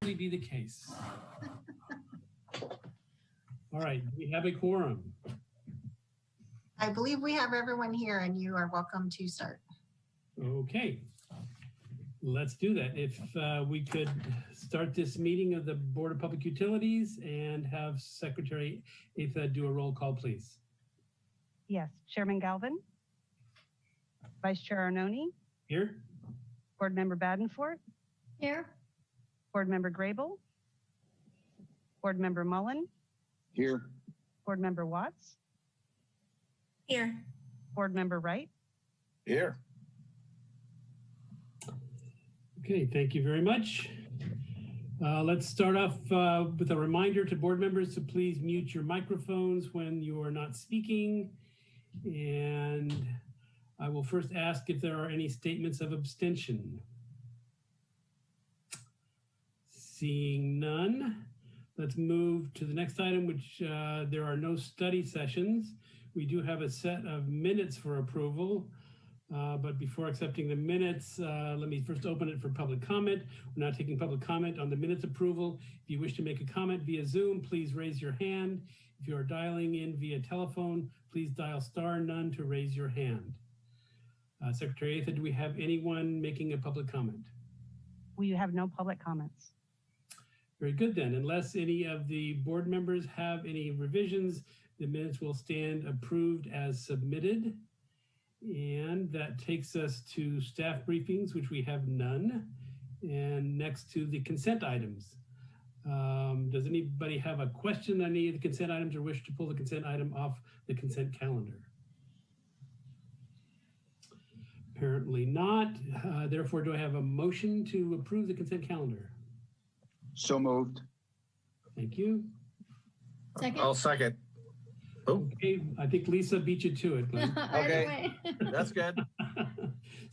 Be the case. All right, we have a quorum. I believe we have everyone here and you are welcome to start. Okay, let's do that. If we could start this meeting of the Board of Public Utilities and have Secretary Atha do a roll call, please. Yes, Chairman Galvin, Vice Chair Arnone. Here. Board Member Badenfort. Here. Board Member Grable. Board Member Mullen. Here. Board Member Watts. Here. Board Member Wright. Here. Okay, thank you very much. Let's start off with a reminder to board members to please mute your microphones when you are not speaking. And I will first ask if there are any statements of abstention. Seeing none, let's move to the next item, which there are no study sessions. We do have a set of minutes for approval, but before accepting the minutes, let me first open it for public comment. We're not taking public comment on the minutes approval. If you wish to make a comment via Zoom, please raise your hand. If you are dialing in via telephone, please dial *9 to raise your hand. Secretary Atha, do we have anyone making a public comment? We have no public comments. Very good then. Unless any of the board members have any revisions, the minutes will stand approved as submitted. And that takes us to staff briefings, which we have none. And next to the consent items. Does anybody have a question on any of the consent items or wish to pull the consent item off the consent calendar? Apparently not. Therefore, do I have a motion to approve the consent calendar? So moved. Thank you. Second. I'll second. Oh, Okay, I think Lisa beat you to it, Glenn. Okay. That's good.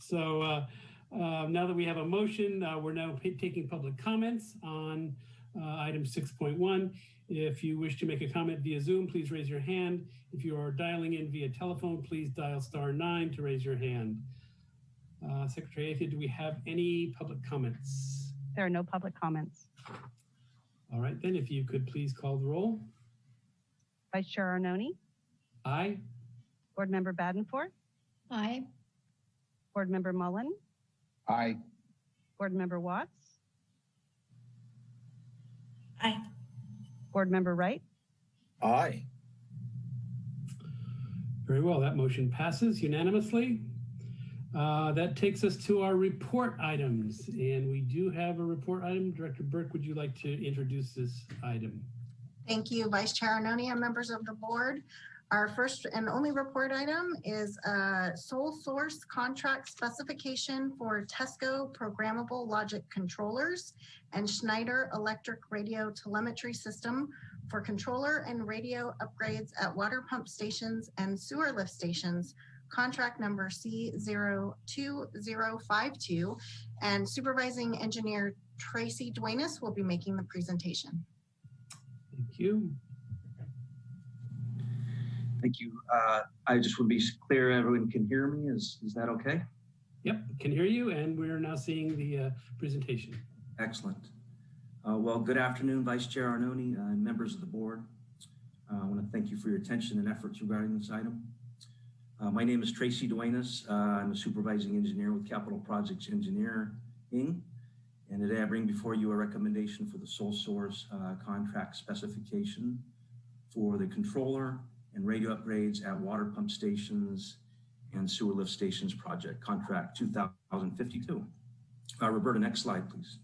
So now that we have a motion, we're now taking public comments on item 6.1. If you wish to make a comment via Zoom, please raise your hand. If you are dialing in via telephone, please dial *9 to raise your hand. Secretary Atha, do we have any public comments? There are no public comments. All right, then, if you could please call the roll. Vice Chair Arnone. Aye. Board Member Badenfort. Aye. Board Member Mullen. Aye. Board Member Watts. Aye. Board Member Wright. Aye. Very well, that motion passes unanimously. That takes us to our report items, and we do have a report item. Director Burke, would you like to introduce this item? Thank you, Vice Chair Arnone and members of the board. Our first and only report item is a sole source contract specification for Tesco programmable logic controllers and Schneider electric radio telemetry system for controller and radio upgrades at water pump stations and sewer lift stations, contract number C02052, and supervising engineer Tracy Duenas will be making the presentation. Thank you. Thank you. I just want to be clear everyone can hear me. Is that okay? Yep, can hear you, and we're now seeing the presentation. Excellent. Well, good afternoon, Vice Chair Arnone and members of the board. I want to thank you for your attention and efforts regarding this item. My name is Tracy Duenas. I'm a supervising engineer with Capital Projects Engineering, and today I bring before you a recommendation for the sole source contract specification for the controller and radio upgrades at water pump stations and sewer lift stations project, contract 2052. Roberta, next slide, please.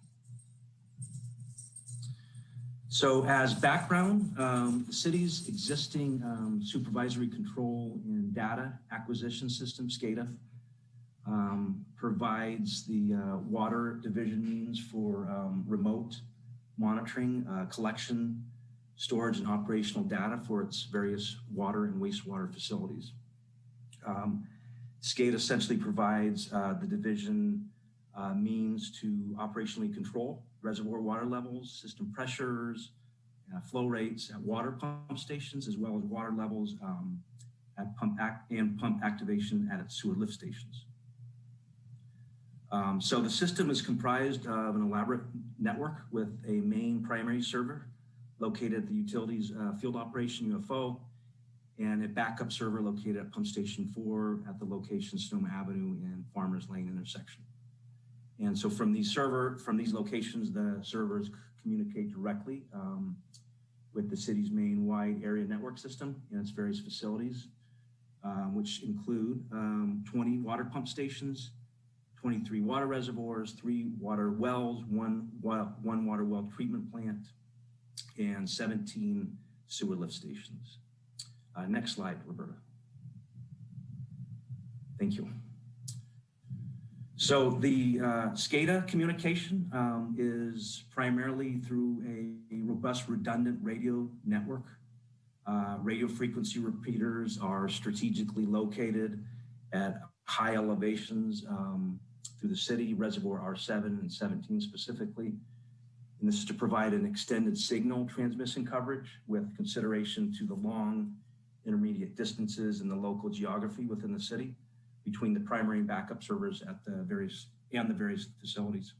So as background, the city's existing supervisory control and data acquisition system, Scada, provides the water division means for remote monitoring, collection, storage, and operational data for its various water and wastewater facilities. Scada essentially provides the division means to operationally control reservoir water levels, system pressures, flow rates at water pump stations, as well as water levels at pump activation at its sewer lift stations. So the system is comprised of an elaborate network with a main primary server located at the utilities field operation UFO and a backup server located at Pump Station 4 at the location Sonoma Avenue and Farmers Lane intersection. And so from these locations, the servers communicate directly with the city's main wide area network system and its various facilities, which include 20 water pump stations, 23 water reservoirs, 3 water wells, one water well treatment plant, and 17 sewer lift stations. Next slide, Roberta. Thank you. So the Scada Communication is primarily through a robust redundant radio network. Radio frequency repeaters are strategically located at high elevations through the city, Reservoir R7 and 17 specifically. And this is to provide an extended signal transmission coverage with consideration to the long intermediate distances and the local geography within the city between the primary and backup servers at the various facilities.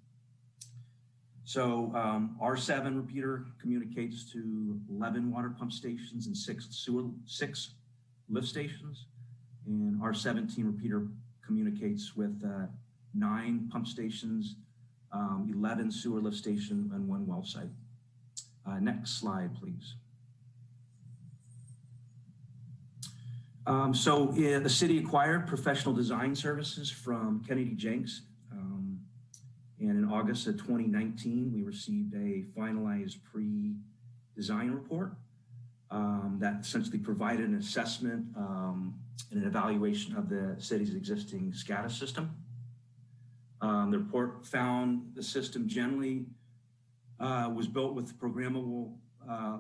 So R7 repeater communicates to 11 water pump stations and 6 lift stations. And R17 repeater communicates with 9 pump stations, 11 sewer lift station, and 1 well site. Next slide, please. The city acquired professional design services from Kennedy Jenks. And in August of 2019, we received a finalized pre-design report that essentially provided an assessment and an evaluation of the city's existing SCADA system. The report found the system generally was built with programmable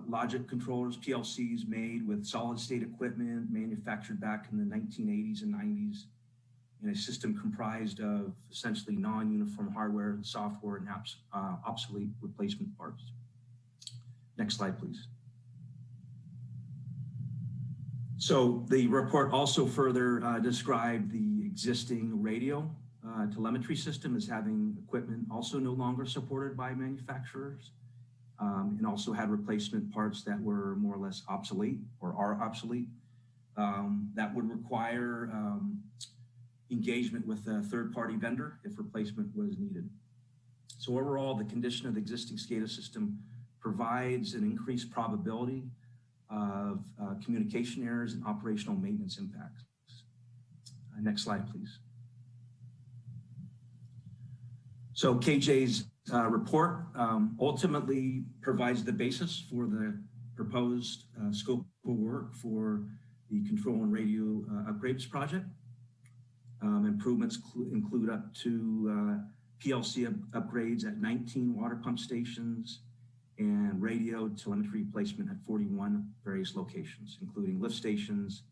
logic controllers, PLCs made with solid state equipment manufactured back in the 1980s and 90s, and a system comprised of essentially non-uniform hardware and software and obsolete replacement parts. Next slide, please. So the report also further described the existing radio telemetry system as having equipment also no longer supported by manufacturers, and also had replacement parts that were more or less obsolete or are obsolete, that would require engagement with a third-party vendor if replacement was needed. So overall, the condition of the existing SCADA system provides an increased probability of communication errors and operational maintenance impacts. Next slide, please. So KJ's report ultimately provides the basis for the proposed scope of work for the control and radio upgrades project. Improvements include up to PLC upgrades at 19 water pump stations and radio telemetry replacement at 41 various locations, including lift stations,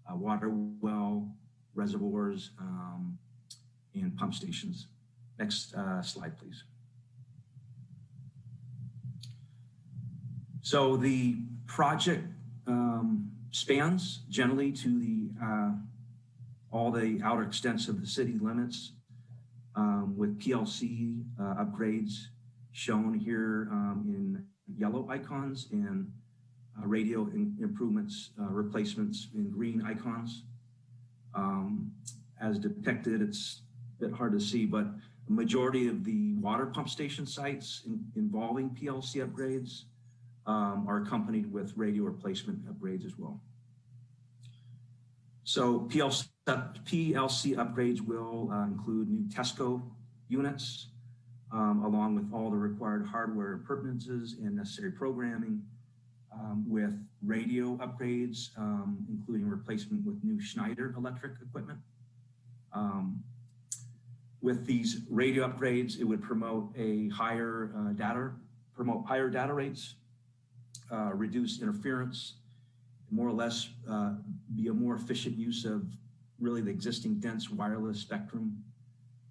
water well, reservoirs, and pump stations. Next slide, please. So the project spans generally to the all the outer extents of the city limits, with PLC upgrades shown here in yellow icons and radio improvements, replacements in green icons. As depicted, it's a bit hard to see, but a majority of the water pump station sites involving PLC upgrades are accompanied with radio replacement upgrades as well. So PLC upgrades will include new Tesco units, along with all the required hardware appurtenances and necessary programming, with radio upgrades, including replacement with new Schneider electric equipment. With these radio upgrades, it would promote higher data rates, reduce interference, more or less be a more efficient use of really the existing dense wireless spectrum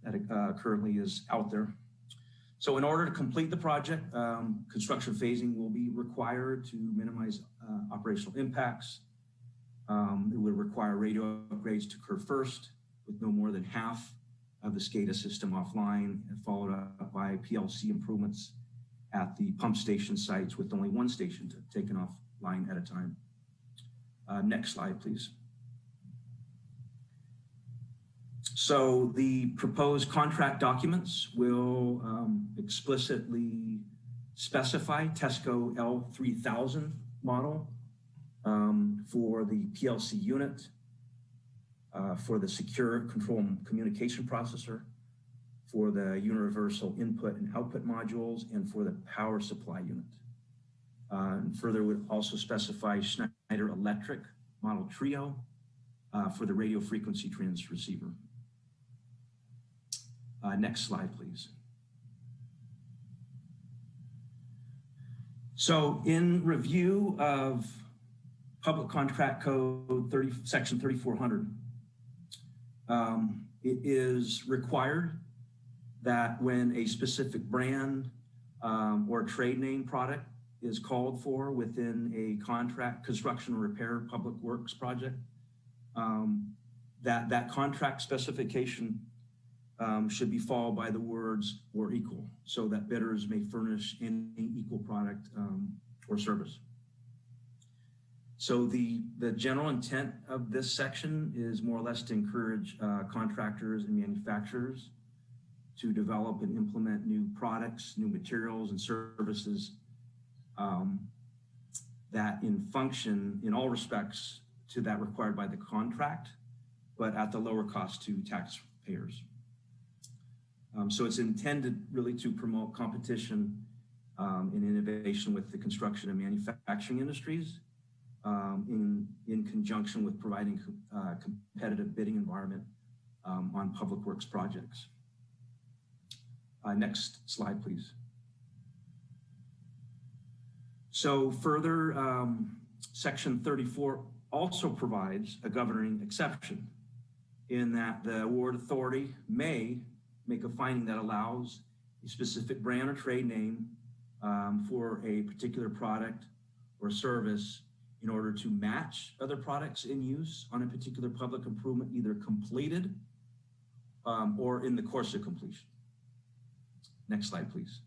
that currently is out there. So in order to complete the project, construction phasing will be required to minimize operational impacts. It would require radio upgrades to occur first, with no more than half of the Scada system offline, and followed up by PLC improvements at the pump station sites, with only one station taken offline at a time. Next slide, please. So the proposed contract documents will explicitly specify TESCO L3000 model for the PLC unit, for the secure control communication processor, for the universal input and output modules, and for the power supply unit. And further would also specify Schneider Electric model Trio for the radio frequency transceiver. Next slide, please. So in review of Public Contract Code Section 3400, it is required that when a specific brand or trade name product is called for within a contract, construction or repair public works project, that contract specification should be followed by the words "or equal," so that bidders may furnish any equal product or service. So the general intent of this section is more or less to encourage contractors and manufacturers to develop and implement new products, new materials and services that function in all respects to that required by the contract, but at the lower cost to taxpayers. So it's intended really to promote competition and innovation with the construction and manufacturing industries in conjunction with providing a competitive bidding environment on public works projects. Next slide, please. So further, Section 34 also provides a governing exception in that the award authority may make a finding that allows a specific brand or trade name for a particular product or service in order to match other products in use on a particular public improvement, either completed or in the course of completion. Next slide, please.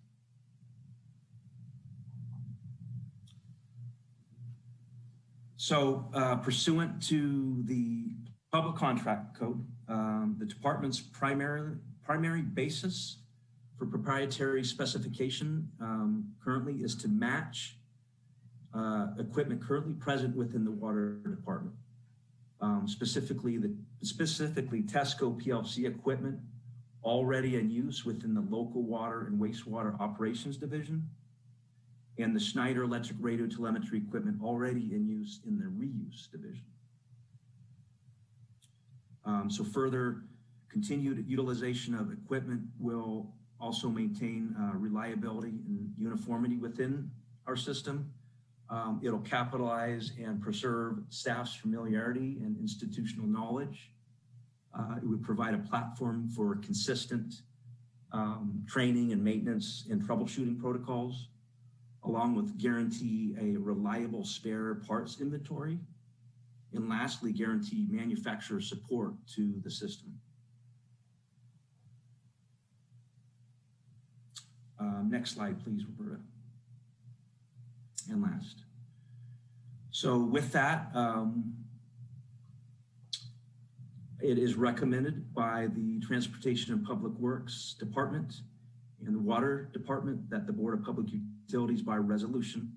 So pursuant to the Public Contract Code, the department's primary basis for proprietary specification currently is to match equipment currently present within the water department. Specifically TESCO PLC equipment already in use within the local water and wastewater operations division, and the Schneider Electric radio telemetry equipment already in use in the reuse division. So further, continued utilization of equipment will also maintain reliability and uniformity within our system. It'll capitalize and preserve staff's familiarity and institutional knowledge. It would provide a platform for consistent training and maintenance and troubleshooting protocols, along with guarantee a reliable spare parts inventory, and lastly, guarantee manufacturer support to the system. Next slide, please, Roberta. And last. So with that, it is recommended by the Transportation and Public Works Department and the Water Department that the Board of Public Utilities by resolution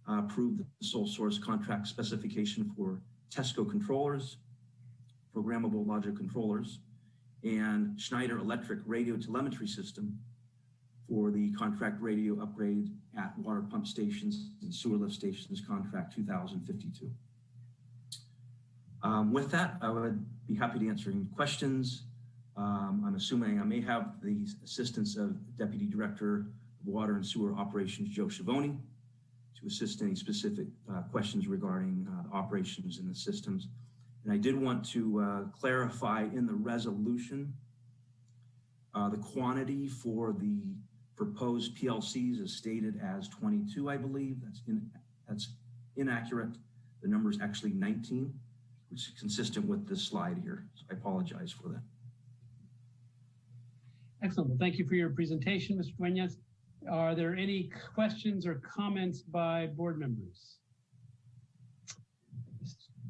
approve the sole source contract specification for TESCO controllers, programmable logic controllers, and Schneider Electric radio telemetry system for the contract radio upgrade at water pump stations and sewer lift stations, contract 2052. With that, I would be happy to answer any questions. I'm assuming I may have the assistance of Deputy Director of Water and Sewer Operations, Joe Schiavone, to assist any specific questions regarding operations in the systems. And I did want to clarify in the resolution, the quantity for the proposed PLCs is stated as 22, I believe. That's inaccurate. The number is actually 19, which is consistent with this slide here. So I apologize for that. Excellent. Well, thank you for your presentation, Mr. Duenas. Are there any questions or comments by board members?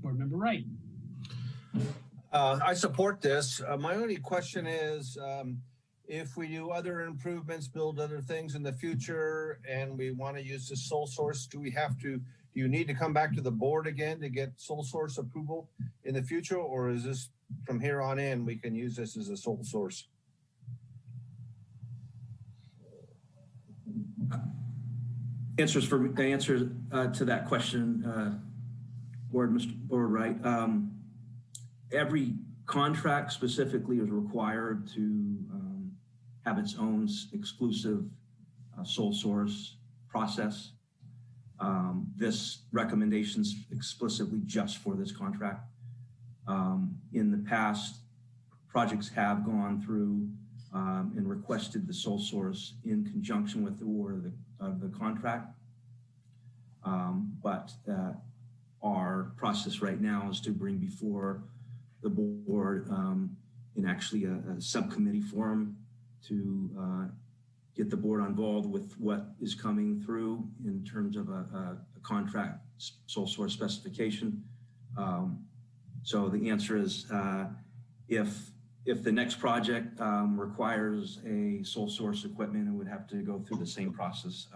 Board Member Wright. I support this. My only question is, if we do other improvements, build other things in the future, and we want to use the sole source, do you need to come back to the board again to get sole source approval in the future, or is this from here on in, we can use this as a sole source? The answer to that question, Mr. Board Wright. Every contract specifically is required to have its own exclusive sole source process. This recommendation's explicitly just for this contract. In the past, projects have gone through and requested the sole source in conjunction with the award of the contract. But our process right now is to bring before the board in actually a subcommittee forum to get the board involved with what is coming through in terms of a contract sole source specification. So the answer is if the next project requires a sole source equipment, it would have to go through the same process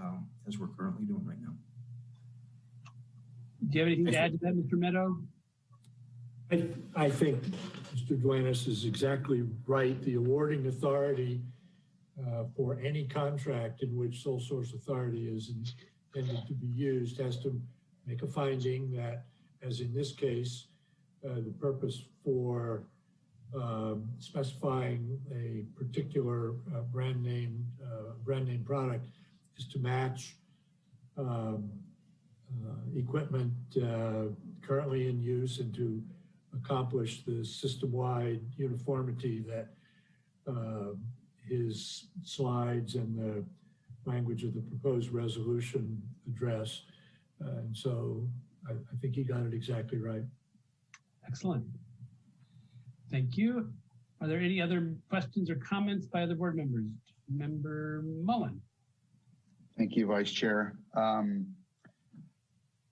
as we're currently doing right now. Do you have anything to add to that, Mr. Meadow? I think Mr. Duenas is exactly right. The awarding authority for any contract in which sole source authority is intended to be used has to make a finding that, as in this case, the purpose for specifying a particular brand name product is to match equipment currently in use and to accomplish the system-wide uniformity that his slides and the language of the proposed resolution address. And so I think he got it exactly right. Excellent. Thank you. Are there any other questions or comments by other board members? Member Mullen. Thank you, Vice Chair.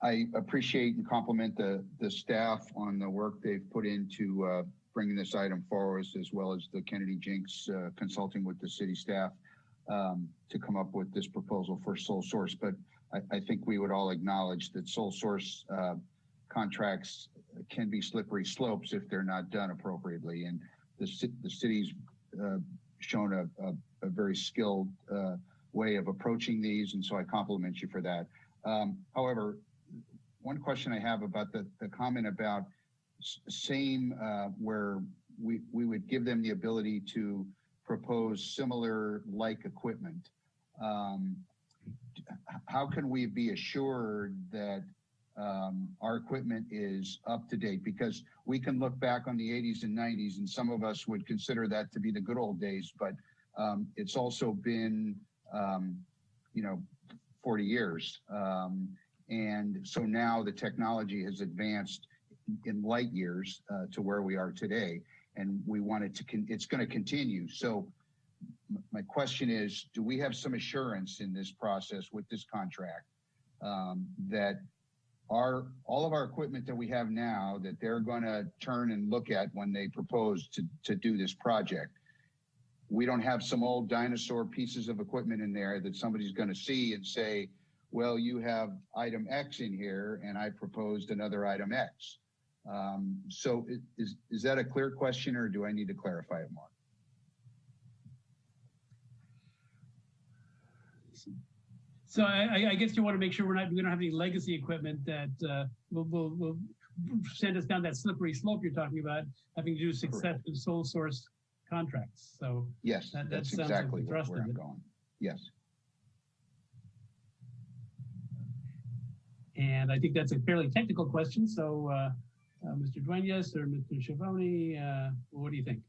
I appreciate and compliment the staff on the work they've put into bringing this item forward, as well as the Kennedy Jinks consulting with the city staff to come up with this proposal for sole source. But I think we would all acknowledge that sole source contracts can be slippery slopes if they're not done appropriately. And the city's shown a very skilled way of approaching these, and so I compliment you for that. However, one question I have about the comment about same where we would give them the ability to propose similar like equipment. How can we be assured that our equipment is up to date? Because we can look back on the 80s and 90s, and some of us would consider that to be the good old days, but it's also been 40 years. And so now the technology has advanced in light years to where we are today, and we want it to, it's going to continue. So my question is, do we have some assurance in this process with this contract that all of our equipment that we have now, that they're going to turn and look at when they propose to do this project? We don't have some old dinosaur pieces of equipment in there that somebody's going to see and say, well, you have item X in here, and I proposed another item X. So is that a clear question, or do I need to clarify it more? So I guess you want to make sure we don't have any legacy equipment that will send us down that slippery slope you're talking about, having to do successive sole source contracts. So yes, that's exactly where I'm going. Yes. And I think that's a fairly technical question. So Mr. Duenas or Mr. Schiavone, what do you think?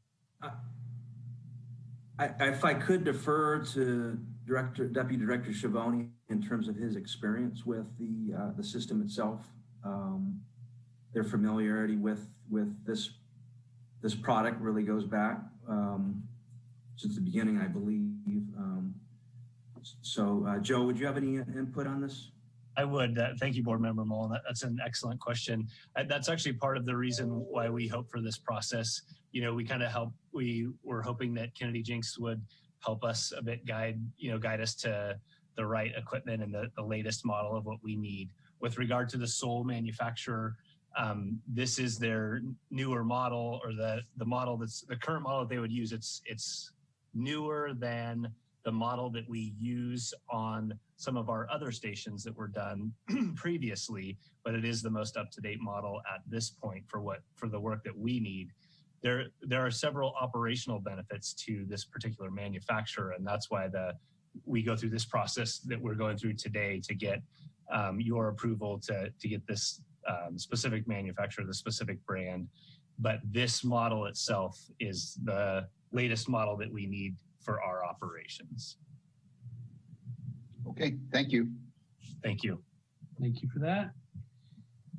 If I could defer to Deputy Director Schiavone in terms of his experience with the system itself, their familiarity with this product really goes back since the beginning, I believe. Joe, would you have any input on this? I would. Thank you, Board Member Mullen. That's an excellent question. That's actually part of the reason why we hope for this process. You know, we were hoping that Kennedy Jinks would help us a bit guide us to the right equipment and the latest model of what we need. With regard to the sole manufacturer, this is their newer model, or the model that's the current model that they would use. It's newer than the model that we use on some of our other stations that were done previously, but it is the most up-to-date model at this point for the work that we need. There are several operational benefits to this particular manufacturer, and that's why we go through this process that we're going through today to get your approval to get this specific manufacturer, the specific brand. But this model itself is the latest model that we need for our operations. Okay, thank you. Thank you. Thank you for that.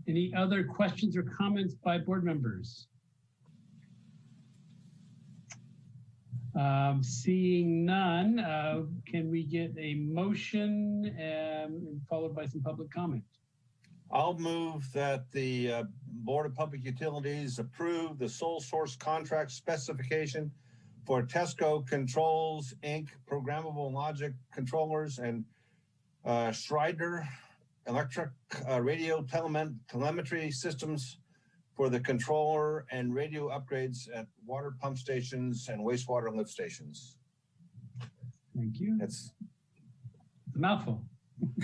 Any other questions or comments by board members? Seeing none, can we get a motion followed by some public comment? I'll move that the Board of Public Utilities approve the sole source contract specification for Tesco Controls, Inc. programmable logic controllers and Schreider electric radio telemetry systems for the controller and radio upgrades at water pump stations and wastewater lift stations. Thank you. It's a mouthful.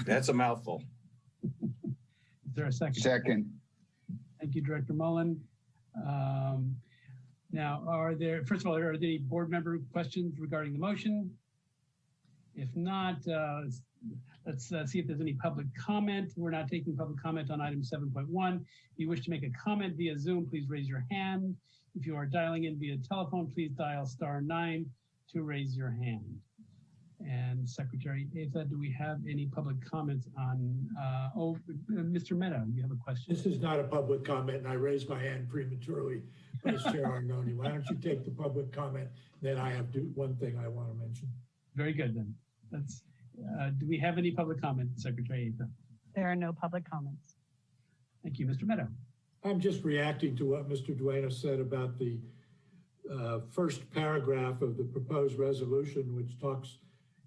That's a mouthful. Is there a second? Second. Thank you, Director Mullen. Now, first of all, are there any board member questions regarding the motion? If not, let's see if there's any public comment. We're not taking public comment on item 7.1. If you wish to make a comment via Zoom, please raise your hand. If you are dialing in via telephone, please dial *9 to raise your hand. And Secretary Ava, do we have any public comments on, Mr. Meadow, you have a question? This is not a public comment, and I raised my hand prematurely, Vice Chair Arnone. Why don't you take the public comment? Then I have one thing I want to mention. Very good, then. Do we have any public comment, Secretary Ava? There are no public comments. Thank you, Mr. Meadow. I'm just reacting to what Mr. Duenas said about the first paragraph of the proposed resolution, which talks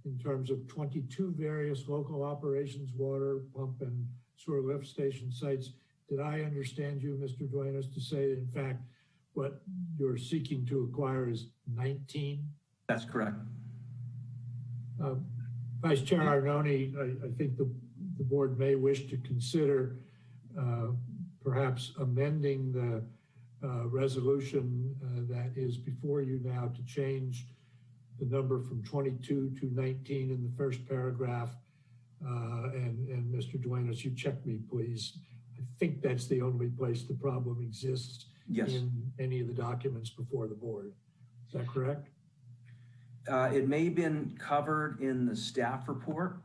in terms of 22 various local operations, water, pump, and sewer lift station sites. Did I understand you, Mr. Duenas, to say that in fact what you're seeking to acquire is 19? That's correct. Vice Chair Arnone, I think the board may wish to consider perhaps amending the resolution that is before you now to change the number from 22 to 19 in the first paragraph. And Mr. Duenas, you check me, please. I think that's the only place the problem exists. Yes. In any of the documents before the board. Is that correct? It may have been covered in the staff report.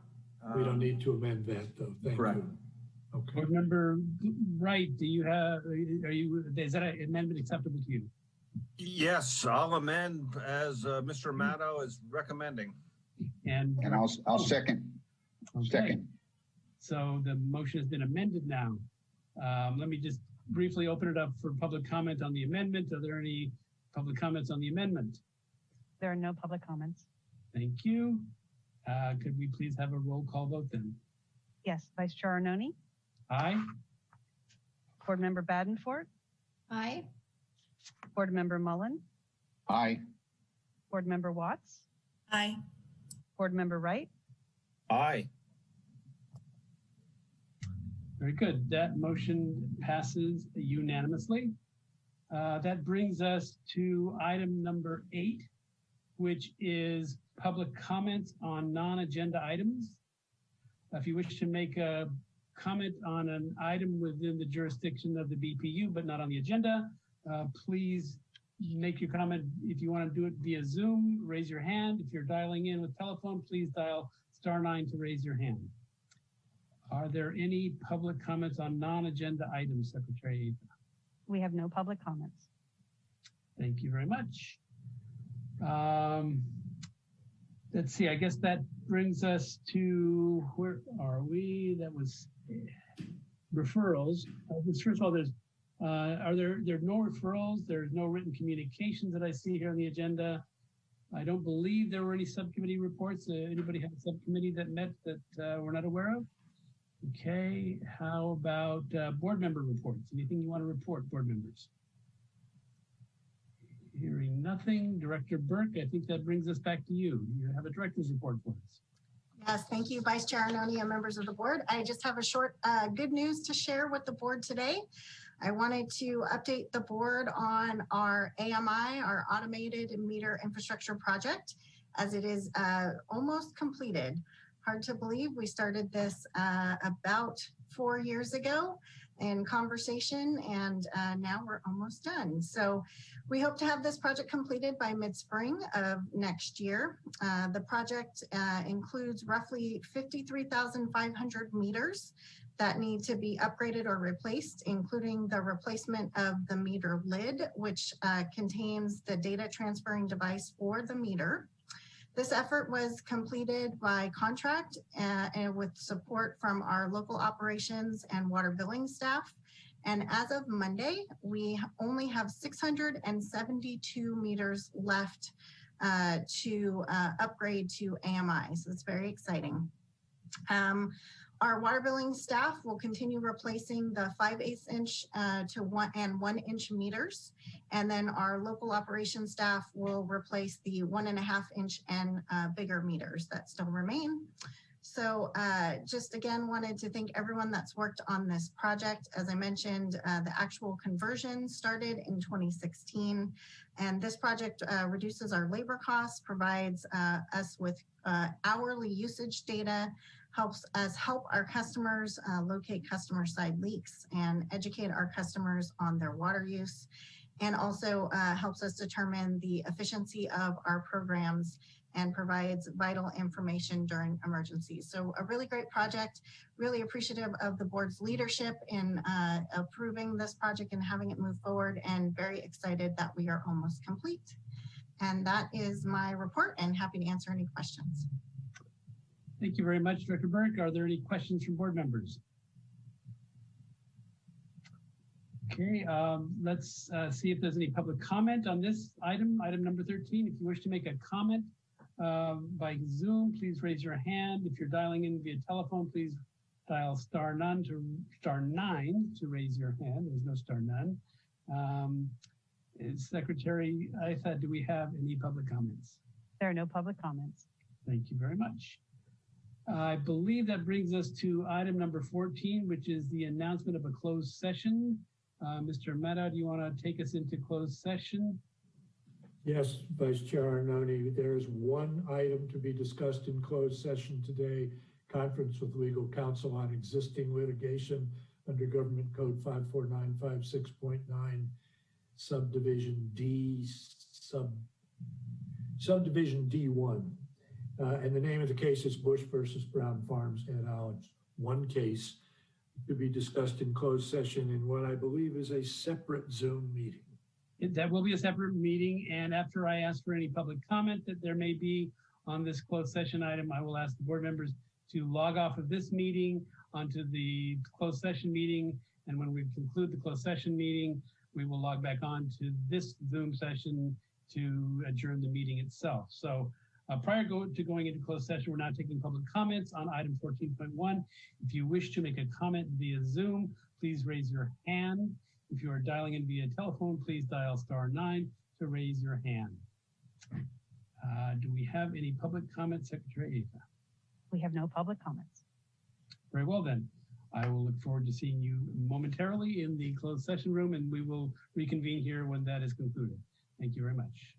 We don't need to amend that, though. Thank correct. you. Okay. Board Member Wright, is that an amendment acceptable to you? Yes, I'll amend as Mr. Maddow is recommending. And I'll second. Okay. Second. So the motion has been amended now. Let me just briefly open it up for public comment on the amendment. Are there any public comments on the amendment? There are no public comments. Thank you. Could we please have a roll call vote then? Yes, Vice Chair Arnone, Aye. Board Member Badenfort, Aye. Board Member Mullen, Aye. Board Member Watts, Aye. Board Member Wright, Aye. Very good. That motion passes unanimously. That brings us to item number 8, which is public comments on non-agenda items. If you wish to make a comment on an item within the jurisdiction of the BPU, but not on the agenda, please make your comment. If you want to do it via Zoom, raise your hand. If you're dialing in with telephone, please dial *9 to raise your hand. Are there any public comments on non-agenda items, Secretary Ava? we have no public comments. Thank you very much. let's see, I guess that brings us to, where are we? That was referrals. First of all, there are no referrals. There's no written communications that I see here on the agenda. I don't believe there were any subcommittee reports. Anybody have a subcommittee that met that we're not aware of? Okay, how about board member reports? Anything you want to report, board members? Hearing nothing. Director Burke, I think that brings us back to you. You have a director's report for us. Yes, thank you, Vice Chair Arnone and members of the board. I just have a short good news to share with the board today. I wanted to update the board on our AMI, our Automated Meter Infrastructure Project, as it is almost completed. Hard to believe we started this about 4 years ago in conversation, and now we're almost done. So we hope to have this project completed by mid-spring of next year. The project includes roughly 53,500 meters that need to be upgraded or replaced, including the replacement of the meter lid, which contains the data transferring device for the meter. This effort was completed by contract and with support from our local operations and water billing staff. And as of Monday, we only have 672 meters left to upgrade to AMI. So it's very exciting. Our water billing staff will continue replacing the 5/8 inch to 1 inch meters. And then our local operations staff will replace the 1.5 inch and bigger meters that still remain. So just again, wanted to thank everyone that's worked on this project. As I mentioned, the actual conversion started in 2016. And this project reduces our labor costs, provides us with hourly usage data, helps us help our customers locate customer side leaks and educate our customers on their water use, and also helps us determine the efficiency of our programs and provides vital information during emergencies. So a really great project, really appreciative of the board's leadership in approving this project and having it move forward, and very excited that we are almost complete. And that is my report, and happy to answer any questions. Thank you very much, Director Burke. Are there any questions from board members? Okay, let's see if there's any public comment on this item number 13. If you wish to make a comment by Zoom, please raise your hand. If you're dialing in via telephone, please dial *9 to raise your hand. There's no *9. Secretary Aitha, do we have any public comments? There are no public comments. Thank you very much. I believe that brings us to item number 14, which is the announcement of a closed session. Mr. Mehta, do you want to take us into closed session? Yes, Vice Chair Arnone, there's one item to be discussed in closed session today, conference with legal counsel on existing litigation under Government Code 54956.9, Subdivision D, Subdivision D1. And the name of the case is Bush versus Brown Farms et al. It's one case to be discussed in closed session in what I believe is a separate Zoom meeting. That will be a separate meeting, and after I ask for any public comment that there may be on this closed session item, I will ask the board members to log off of this meeting onto the closed session meeting, and when we conclude the closed session meeting, we will log back on to this Zoom session to adjourn the meeting itself. So prior to going into closed session, we're now taking public comments on item 14.1. If you wish to make a comment via Zoom, please raise your hand. If you are dialing in via telephone, please dial *9 to raise your hand. Do we have any public comments, Secretary Aitha? We have no public comments. Very well then. I will look forward to seeing you momentarily in the closed session room, and we will reconvene here when that is concluded. Thank you very much.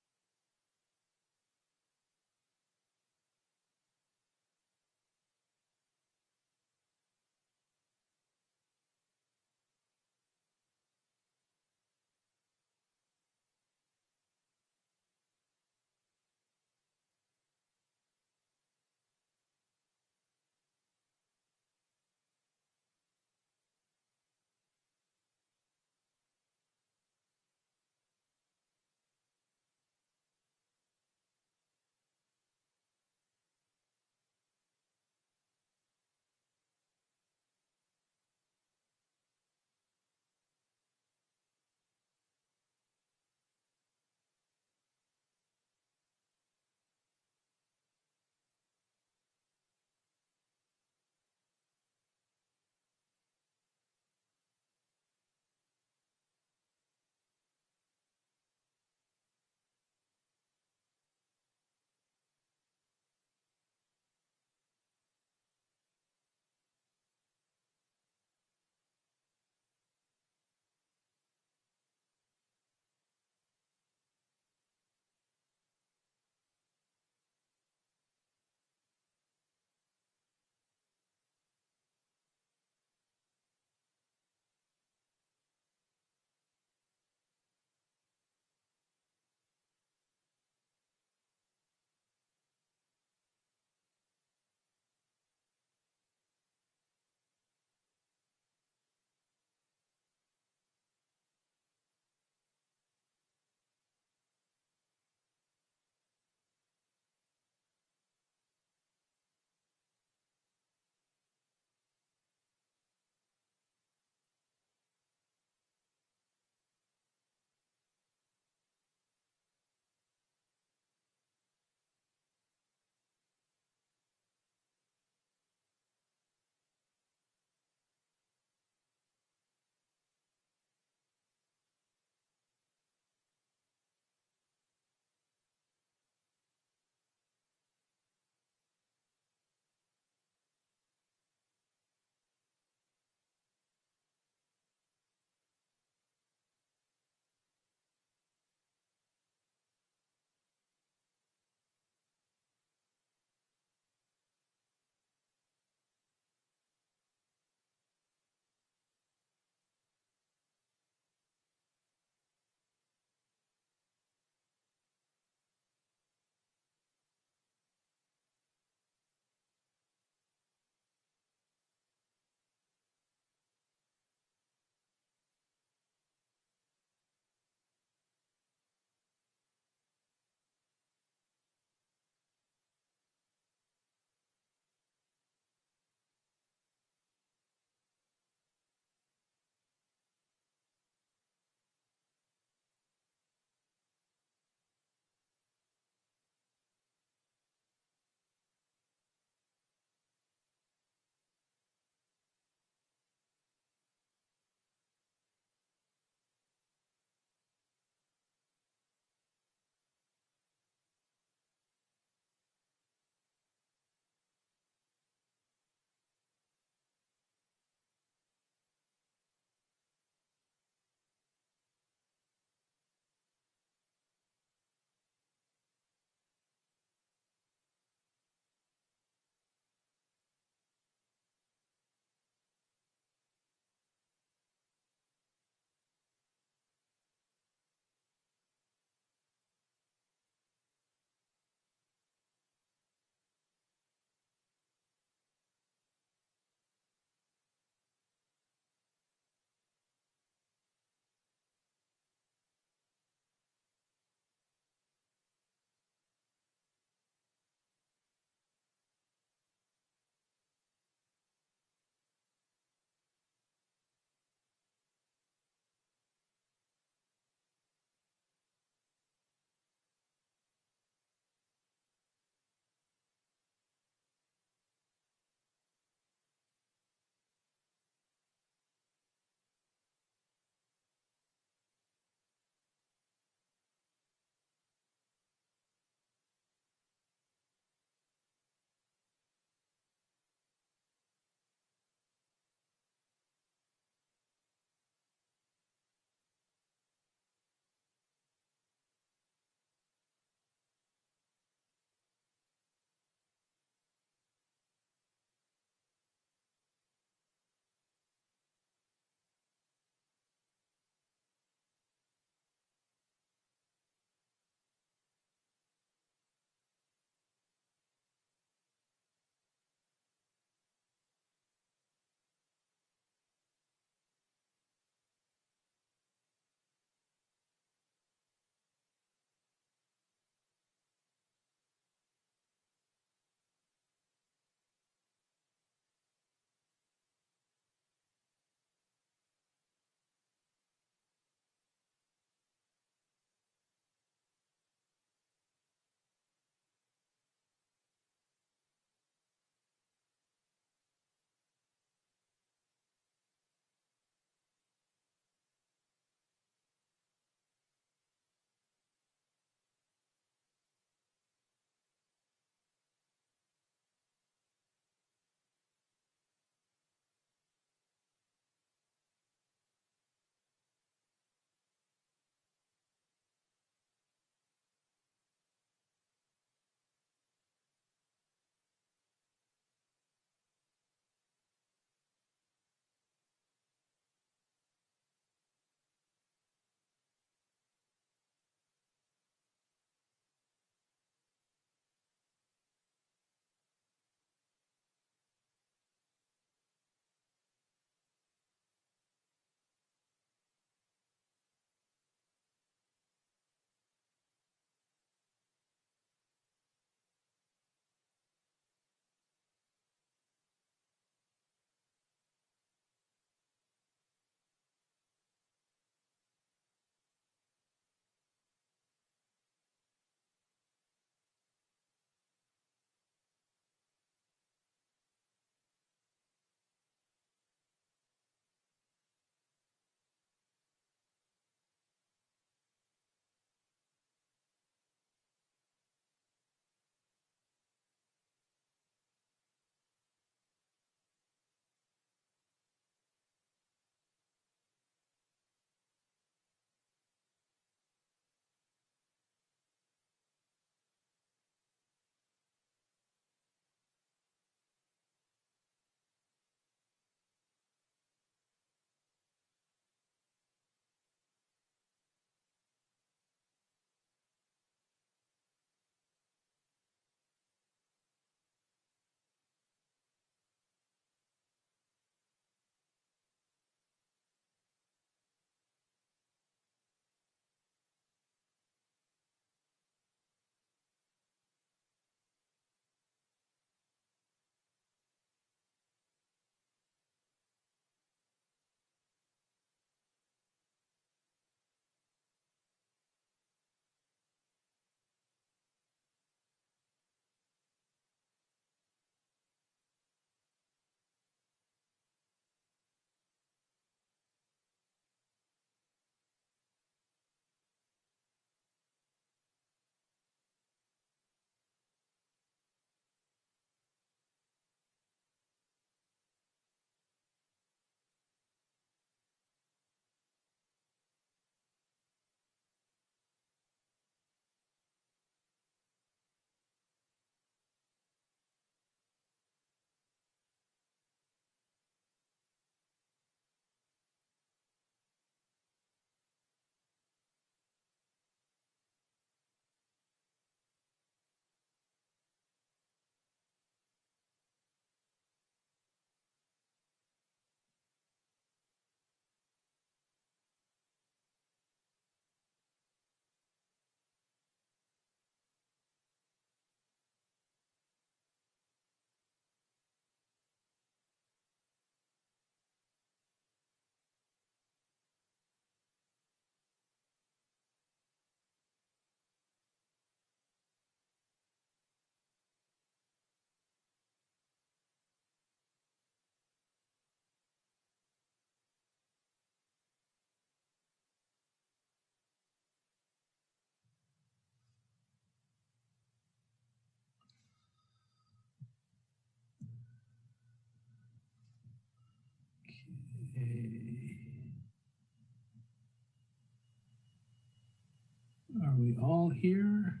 Are we all here?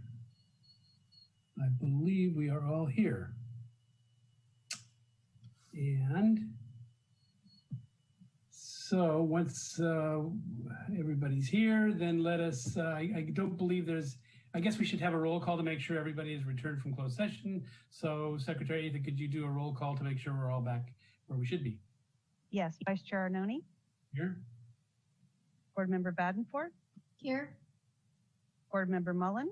I believe we are all here. And so once everybody's here, then let us, I don't believe I guess we should have a roll call to make sure everybody has returned from closed session. So Secretary, could you do a roll call to make sure we're all back where we should be? Yes, Vice Chair Arnone, Here? Board Member Badenford, Here. Board Member Mullen,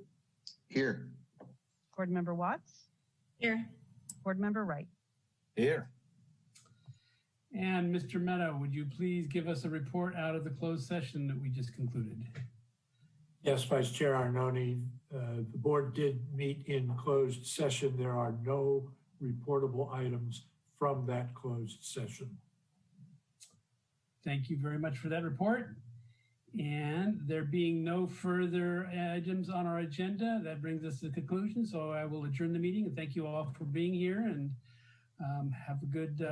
Here. Board Member Watts, Here. Board Member Wright. Here. And Mr. Meadow, would you please give us a report out of the closed session that we just concluded? Yes, Vice Chair Arnone, the board did meet in closed session. There are no reportable items from that closed session. Thank you very much for that report. And there being no further items on our agenda, that brings us to the conclusion. So I will adjourn the meeting and thank you all for being here and have a good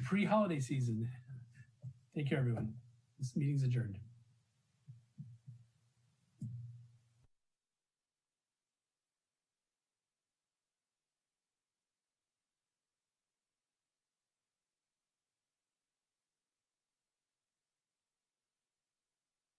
pre-holiday season. Take care, everyone. This meeting's adjourned.